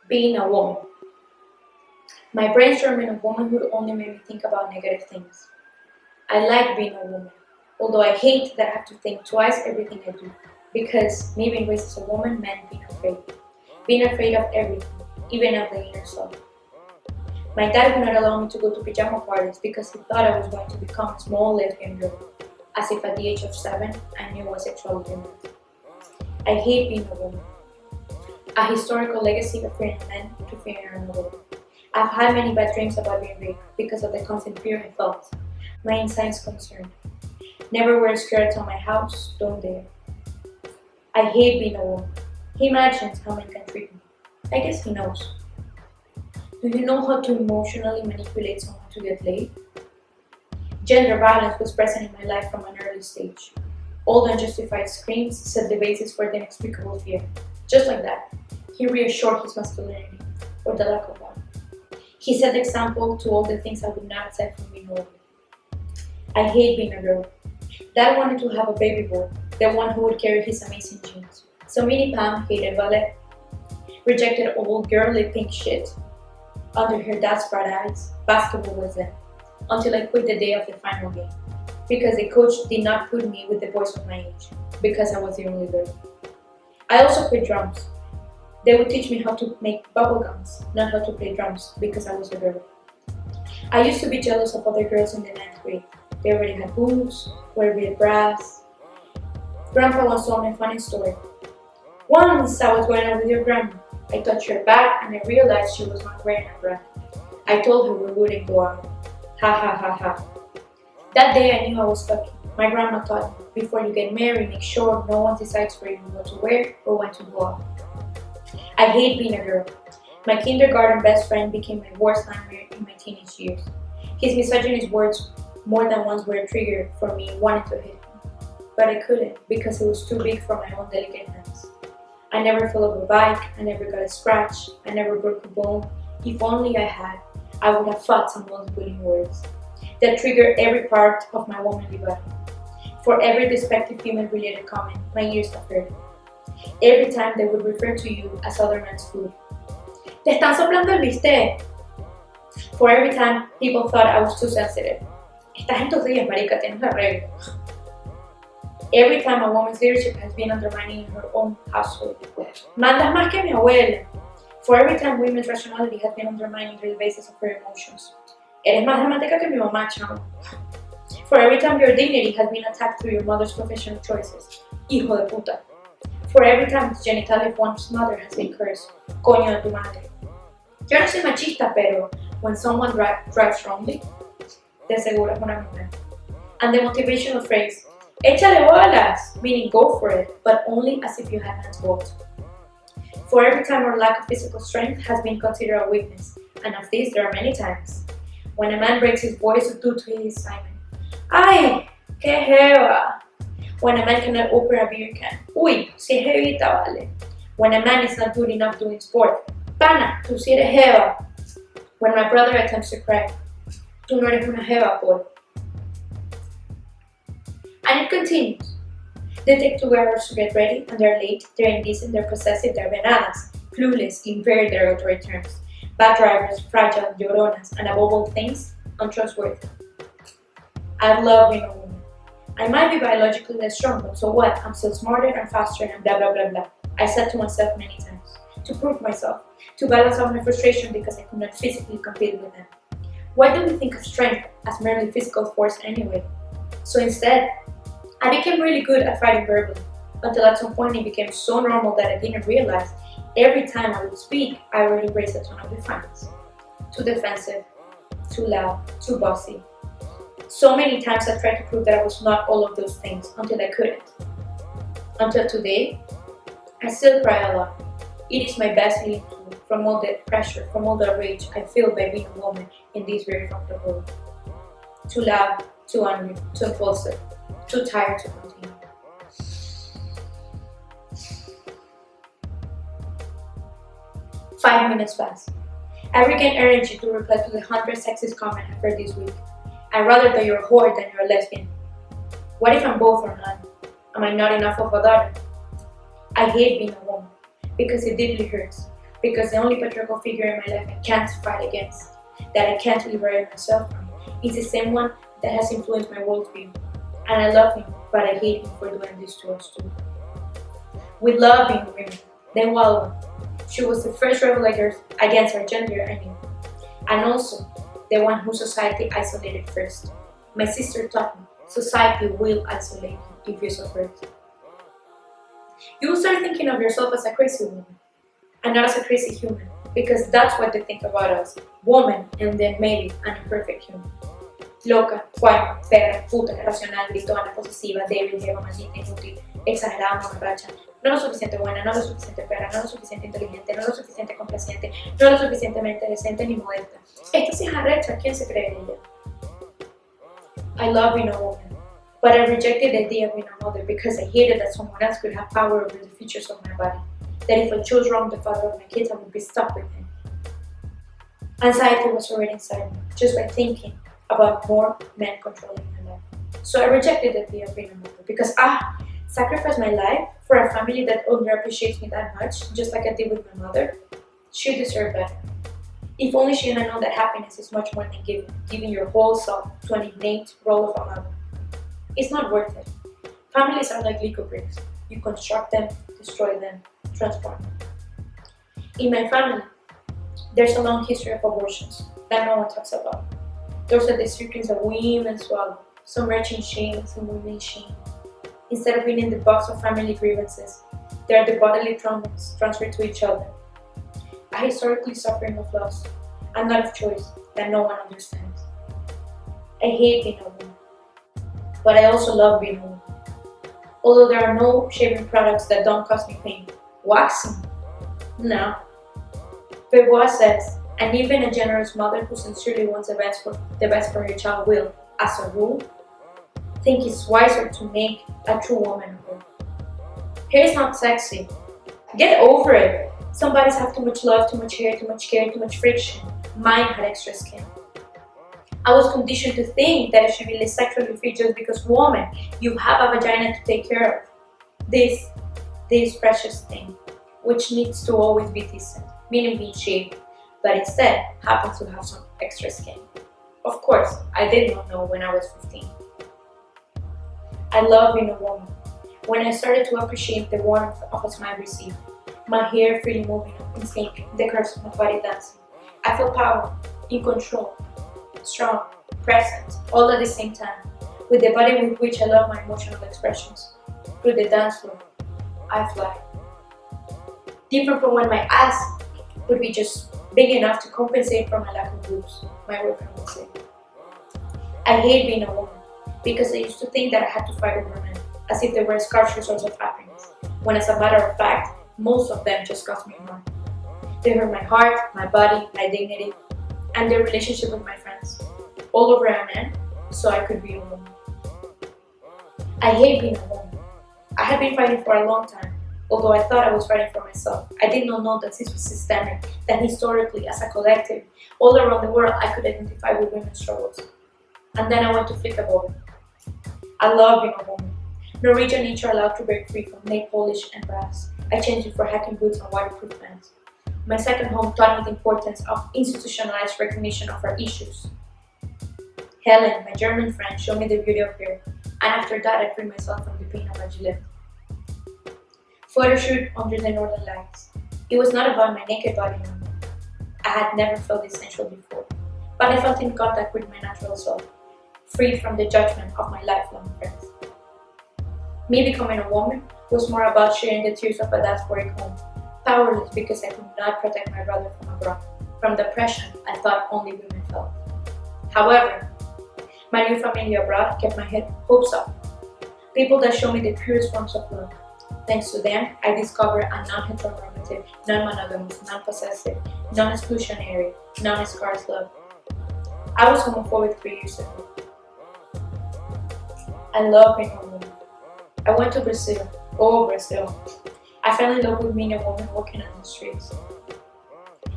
Being a woman. My brainstorming of womanhood only made me think about negative things. I like being a woman, although I hate that I have to think twice everything I do, because me being raised as a woman meant being afraid of everything, even of the inner self. My dad would not allow me to go to pajama parties because he thought I was going to become a small lesbian girl, as if at the age of 7 I knew what sexuality meant. I hate being a woman, a historical legacy of fearing a man to fearing a woman. I've had many bad dreams about being raped because of the constant fear I felt. My inside's concerned. Never wear skirts on my house, don't dare. I hate being a woman. He imagines how men can treat me. I guess he knows. Do you know how to emotionally manipulate someone to get laid? Gender violence was present in my life from an early stage. All the unjustified screams set the basis for the inexplicable fear. Just like that, he reassured his masculinity, or the lack of one. He set the example to all the things I would not accept from being a woman. I hate being a girl. Dad wanted to have a baby boy, the one who would carry his amazing genes. So Minnie Pam hated ballet, rejected all girly pink shit. Under her dad's bright eyes, basketball was in, until I quit the day of the final game, because the coach did not put me with the boys of my age, because I was the only girl. I also quit drums. They would teach me how to make bubble gums, not how to play drums, because I was a girl. I used to be jealous of other girls in the 9th grade. They already had boobs, were with brass. Grandpa once told me a funny story. Once I was going out with your grandma. I touched her back and I realized she was not wearing a bra. I told her we wouldn't go out. Ha ha ha ha. That day I knew I was lucky. My grandma taught me, before you get married, make sure no one decides for you what to wear or when to go out. I hate being a girl. My kindergarten best friend became my worst nightmare in my teenage years. His misogynist words more than once were a trigger for me wanting to hit him. But I couldn't because it was too big for my own delicate hands. I never fell off a bike, I never got a scratch, I never broke a bone. If only I had, I would have fought someone's bullying words that triggered every part of my womanly body. For every despective female-related comment, my ears have heard. Every time they would refer to you as other men's food. Te están soplando el bistec. For every time people thought I was too sensitive. Estás en tus días, marica, tienes la regla. Every time a woman's leadership has been undermining in her own household. Mandas más que mi abuela. For every time women's rationality has been undermining the basis of her emotions. Eres más dramática que mi mamá, chamo. For every time your dignity has been attacked through your mother's professional choices. Hijo de puta. For every time the genitalia of one's mother has been cursed. Coño de tu madre. Yo no soy machista, pero when someone drives wrongly, de seguro es una mujer. And the motivational phrase, échale bolas, meaning go for it, but only as if you had hands both. For every time our lack of physical strength has been considered a weakness, and of these there are many times. When a man breaks his voice due to his assignment. Ay, qué jeva. When a man cannot open a beer can. Uy, si es jevita, vale. When a man is not good enough doing sport. Pana, tú si eres jeva. When my brother attempts to cry. Tú no eres una jeva, Paul. And it continues. They take 2 hours to get ready, and they're late, they're indecent, they're possessive, they're venadas, clueless in very derogatory terms, bad drivers, fragile, lloronas, and above all things, untrustworthy. I love being a woman. I might be biologically less strong, but so what? I'm still smarter and faster and blah blah blah blah. I said to myself many times. To prove myself, to balance out my frustration because I could not physically compete with them. Why do we think of strength as merely physical force anyway? So instead, I became really good at fighting verbally, until at some point it became so normal that I didn't realize every time I would speak, I already raised a tone of defiance. Too defensive, too loud, too bossy. So many times I tried to prove that I was not all of those things until I couldn't. Until today, I still cry a lot. It is my best healing tool from all the pressure, from all the rage I feel by being a woman in this very fucked up world. Too loud, too angry, too impulsive. Too tired to continue. 5 minutes pass. I regain energy to reply to the 100 sexist comments I've heard this week. I'd rather that you're a whore than you're a lesbian. What if I'm both or none? Am I not enough of a daughter? I hate being a woman because it deeply hurts. because the only patriarchal figure in my life I can't fight against, that I can't liberate myself from, is the same one that has influenced my worldview. And I love him, but I hate him for doing this to us too. We love being women. Then Walwa, she was the first rebel against our gender, I mean, and also the one who society isolated first. My sister taught me, society will isolate you if you suffer. You will start thinking of yourself as a crazy woman, and not as a crazy human, because that's what they think about us, woman, and then maybe an imperfect human. Loca, cuaima, perra, puta, irracional, gritona, posesiva, débil, jeva, maldita, inútil, exagerada, mamarracha, no lo suficiente buena, no lo suficiente perra, no lo suficiente inteligente, no lo suficiente complaciente, no lo suficientemente decente ni modesta. Esto sí es arrecha, ¿quién se cree en ella? I love being a woman, but I rejected the idea of being a mother because I hated that someone else could have power over the features of my body. That if I chose wrong the father of my kids, I would be stuck with him. Anxiety was already inside me, just by thinking about more men controlling my life. So I rejected the idea of being a mother because sacrifice my life for a family that underappreciates me that much, just like I did with my mother. She deserved better. If only she had known that happiness is much more than giving your whole self to an innate role of a mother. It's not worth it. Families are like Lego bricks. You construct them, destroy them, transform them. In my family, there's a long history of abortions that no one talks about. Those are the secrets that women swallow, some wretched shame, some women shame. Instead of being in the box of family grievances, they are the bodily traumas transferred to each other. A historically suffering of loss, and not of choice, that no one understands. I hate being a woman, but I also love being a woman. Although there are no shaving products that don't cause me pain. Waxing? No. Bebois says, and even a generous mother who sincerely wants the best for her child will, as a rule, think it's wiser to make a true woman of her. Hair is not sexy. Get over it. Some bodies have too much love, too much hair, too much care, too much friction. Mine had extra skin. I was conditioned to think that I should be less sexually free just because woman, you have a vagina to take care of. This precious thing, which needs to always be decent, meaning being shaved, but instead happens to have some extra skin. Of course, I did not know when I was 15. I love being a woman. When I started to appreciate the warmth of a smile received, my hair freely moving in sync, the curves of my body dancing, I felt power, in control, strong, present, all at the same time, with the body with which I love my emotional expressions. Through the dance floor, I fly. Different from when my ass would be just big enough to compensate for my lack of boobs, my boyfriend would say. I hate being a woman because I used to think that I had to fight over men, as if they were scarce resource of happiness, when as a matter of fact, most of them just caused me harm. They hurt my heart, my body, my dignity, and their relationship with my friends, all over a man, so I could be a woman. I hate being a woman. I had been fighting for a long time, although I thought I was fighting for myself. I did not know that this was systemic, that historically, as a collective, all around the world, I could identify with women's struggles. And then I went to Flickaboard. I love being a woman. Norwegian nature allowed to break free from nail polish and brass. I changed it for hiking boots and waterproof pants. My second home taught me the importance of institutionalized recognition of our issues. Helen, my German friend, showed me the beauty of hair, and after that I freed myself from the pain of a Gillette. Photo shoot under the northern lights. It was not about my naked body anymore. I had never felt this sensual before, but I felt in contact with my natural self, freed from the judgment of my lifelong friends. Me becoming a woman was more about sharing the tears of a diasporic home, powerless because I could not protect my brother from abroad, from the oppression I thought only women felt. However, my new family abroad kept my hopes up. People that show me the purest forms of love. Thanks to them, I discovered a non-heteronormative, non-monogamous, non-possessive, non-exclusionary, non-scarce love. I was homophobic 3 years ago. I love being a woman. I went to Brazil. Oh, Brazil. I fell in love with being a woman walking on the streets.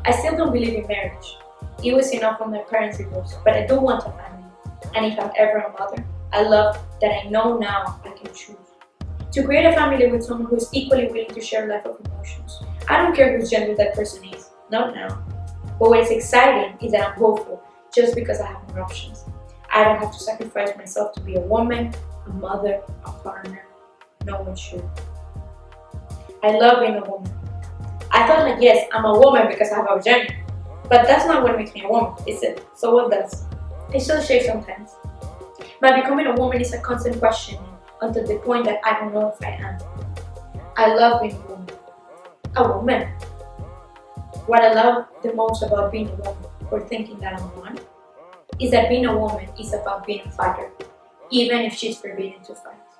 I still don't believe in marriage. It was enough when my parents divorced, but I do want a family. And if I'm ever a mother, I love that I know now I can choose. To create a family with someone who is equally willing to share a life of emotions, I don't care whose gender that person is, not now. But what is exciting is that I'm hopeful just because I have more options. I don't have to sacrifice myself to be a woman, a mother, a partner. No one should. I love being a woman. I thought like, yes, I'm a woman because I have a gender. But that's not what makes me a woman, is it? So what does? I still shave sometimes. My becoming a woman is a constant questioning until the point that I don't know if I am. I love being a woman. A woman. What I love the most about being a woman, or thinking that I'm one, is that being a woman is about being a fighter, even if she's forbidden to fight.